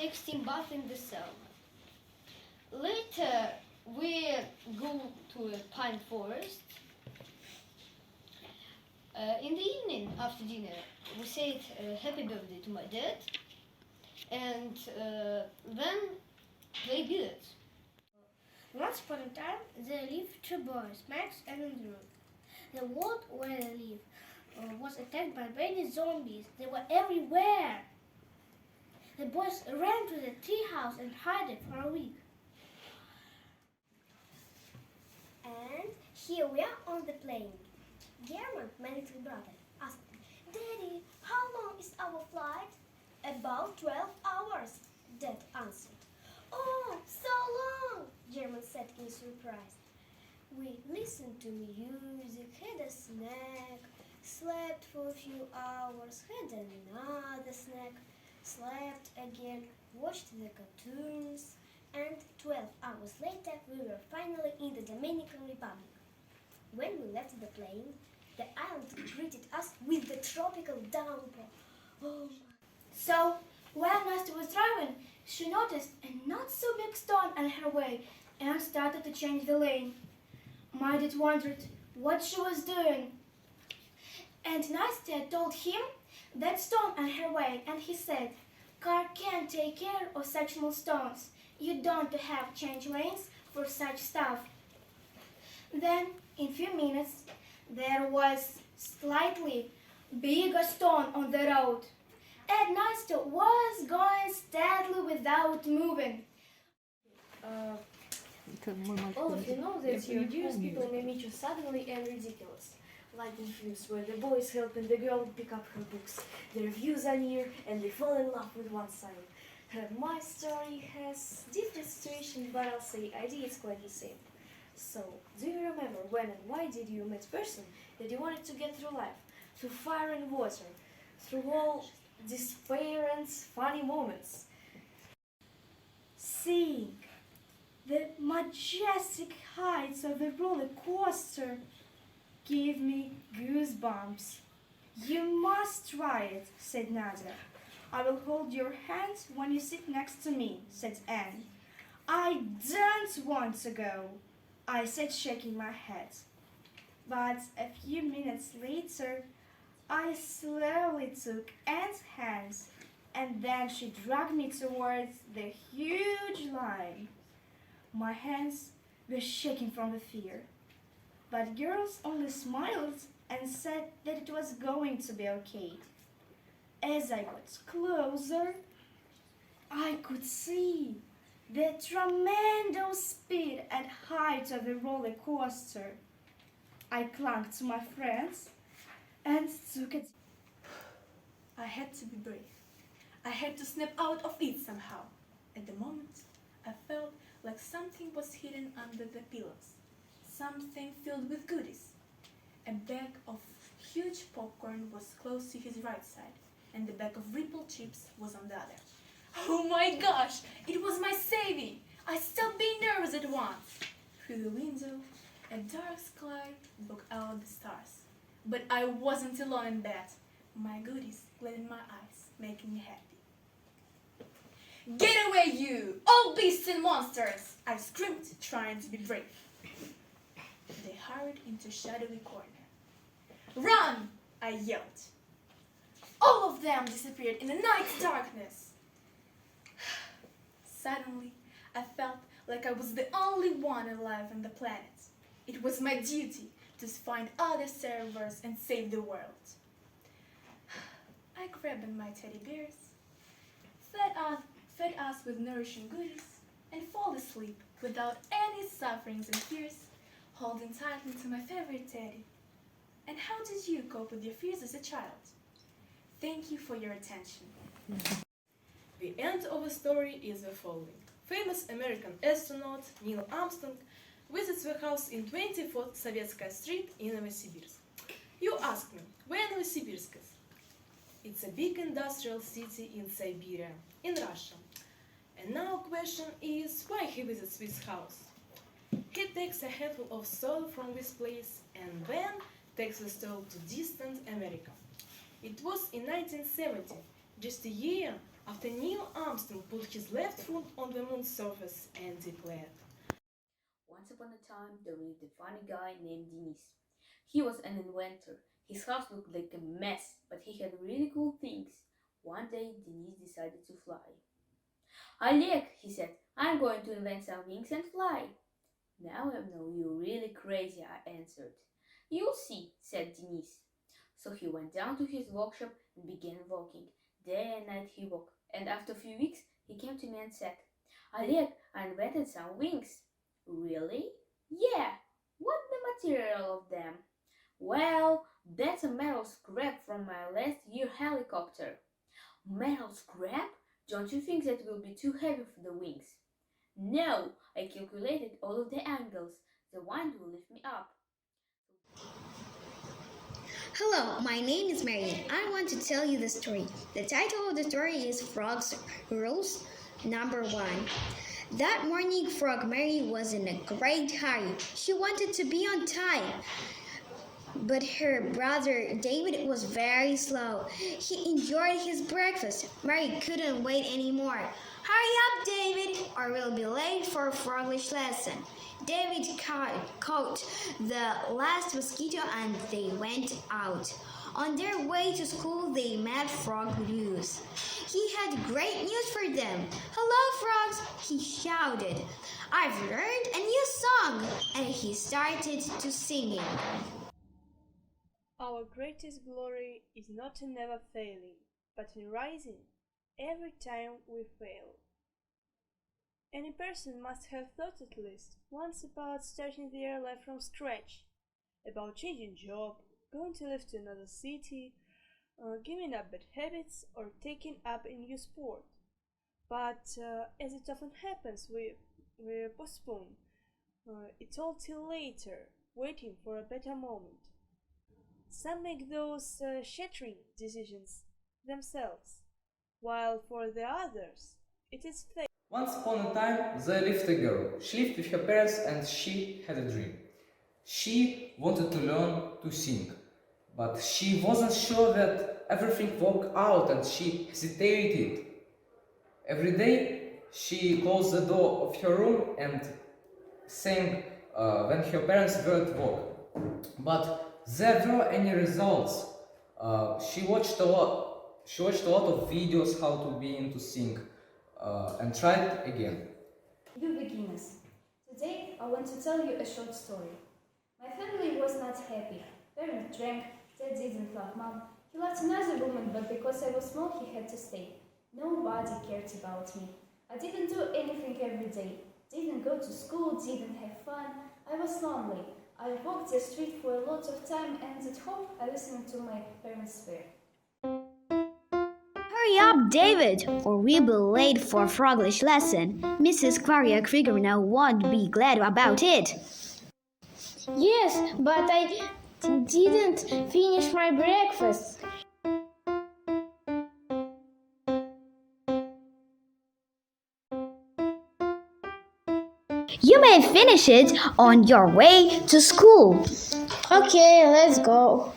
take steam bath in the sauna. Later, we go to a pine forest. In the evening, after dinner, we say happy birthday to my dad, and then play billiards. Once upon a time, there lived two boys, Max and Andrew. The world where they lived was attacked by many zombies. They were everywhere. The boys ran to the treehouse and hid for a week. And here we are on the plane. German, my little brother, asked me, "Daddy, how long is our flight?" "About 12 hours, Dad answered. "Oh, so long," German said in surprise. We listened to music, had a snack, slept for a few hours, had another snack, slept again, watched the cartoons, and 12 hours later we were finally in the Dominican Republic. When we left the plane, the island greeted us with the tropical downpour. Oh my. So, while Nastya was driving, she noticed a not-so-big stone on her way and started to change the lane. My dad wondered what she was doing. And Nastya told him that stone on her way, and he said, "Car can't take care of such small stones. You don't have change lanes for such stuff." Then, in few minutes, there was slightly bigger stone on the road, and Nastya was going steadily without moving. All of you know that Jewish people may meet you suddenly and ridiculous. Like in films where the boy is helping the girl pick up her books. Their views are near and they fall in love with one side. My story has different situations, but I'll say idea is quite the same. So, do you remember when and why did you meet person that you wanted to get through life? Through fire and water, through all despair and funny moments. Seeing the majestic heights of the roller coaster gave me goosebumps. "You must try it," said Nadia. "I will hold your hand when you sit next to me," said Anne. "I don't want to go," I said, shaking my head. But a few minutes later, I slowly took Anne's hands, and then she dragged me towards the huge line. My hands were shaking from the fear, but girls only smiled and said that it was going to be okay. As I got closer, I could see the tremendous speed and height of the roller coaster. I clung to my friends and took it. I had to be brave. I had to snap out of it somehow. At the moment, I felt like something was hidden under the pillows. Something filled with goodies. A bag of huge popcorn was close to his right side, and the bag of Ripple chips was on the other. Oh my gosh! It was my saving! I stopped being nervous at once. Through the window, a dark sky blocked out the stars. But I wasn't alone in that. My goodies glittered in my eyes, making me happy. "Get away, you! All beasts and monsters!" I screamed, trying to be brave. They hurried into a shadowy corner. "Run!" I yelled. All of them disappeared in the night's darkness. Suddenly, I felt like I was the only one alive on the planet. It was my duty to find other survivors and save the world. I grabbed my teddy bears, fed us with nourishing goodies, and fall asleep without any sufferings and fears, holding tightly to my favorite teddy. And how did you cope with your fears as a child? Thank you for your attention. The end of the story is the following. Famous American astronaut Neil Armstrong visits the house in 24th Sovetskaya Street in Novosibirsk. You ask me, where Novosibirsk is? It's a big industrial city in Siberia, in Russia. And now question is, why he visits this house? He takes a handful of soil from this place and then takes the soil to distant America. It was in 1970, just a year after Neil Armstrong put his left foot on the moon's surface and declared, Once upon a time, there lived a funny guy named Denis. He was an inventor. His house looked like a mess, but he had really cool things. One day, Denis decided to fly. Oleg, he said, I'm going to invent some wings and fly. Now I know you're really crazy, I answered. You'll see, said Denis. So he went down to his workshop and began working. Day and night he worked, and after a few weeks he came to me and said, Oleg, I invented some wings. Really? Yeah. What's the material of them? Well, that's a metal scrap from my last year helicopter. Metal scrap? Don't you think that will be too heavy for the wings? No, I calculated all of the angles. The wind will lift me up. Hello, my name is Marian. I want to tell you the story. The title of the story is Frog's Rules Number 1. That morning, Frog Mary was in a great hurry. She wanted to be on time. But her brother David was very slow. He enjoyed his breakfast. Mary couldn't wait anymore. Hurry up, David, or we'll be late for Froglish lesson. David caught the last mosquito and they went out. On their way to school, they met Frog News. He had great news for them. Hello, frogs, he shouted. I've learned a new song. And he started to singing. Our greatest glory is not in never failing, but in rising every time we fail. Any person must have thought at least once about starting their life from scratch, about changing job, going to live to another city, giving up bad habits, or taking up a new sport. But as it often happens, we postpone it all till later, waiting for a better moment. Some make those shattering decisions themselves, while for the others it is fate. Once upon a time, there lived a girl. She lived with her parents and she had a dream. She wanted to learn to sing, but she wasn't sure that everything worked out and she hesitated. Every day, she closed the door of her room and sang when her parents were at work. But there were any results. She watched a lot of videos how to begin to sing and tried again. You beginners. Today I want to tell you a short story. My family was not happy. Parents drank, dad didn't love mom. He loved another woman, but because I was small he had to stay. Nobody cared about me. I didn't do anything every day. Didn't go to school, didn't have fun. I was lonely. I walked the street for a lot of time and at home I listened to my parents swear. Hurry up, David, or we'll be late for Froglish lesson. Mrs. Claria Kriegerna won't be glad about it. Yes, but I didn't finish my breakfast. You may finish it on your way to school. Okay, let's go.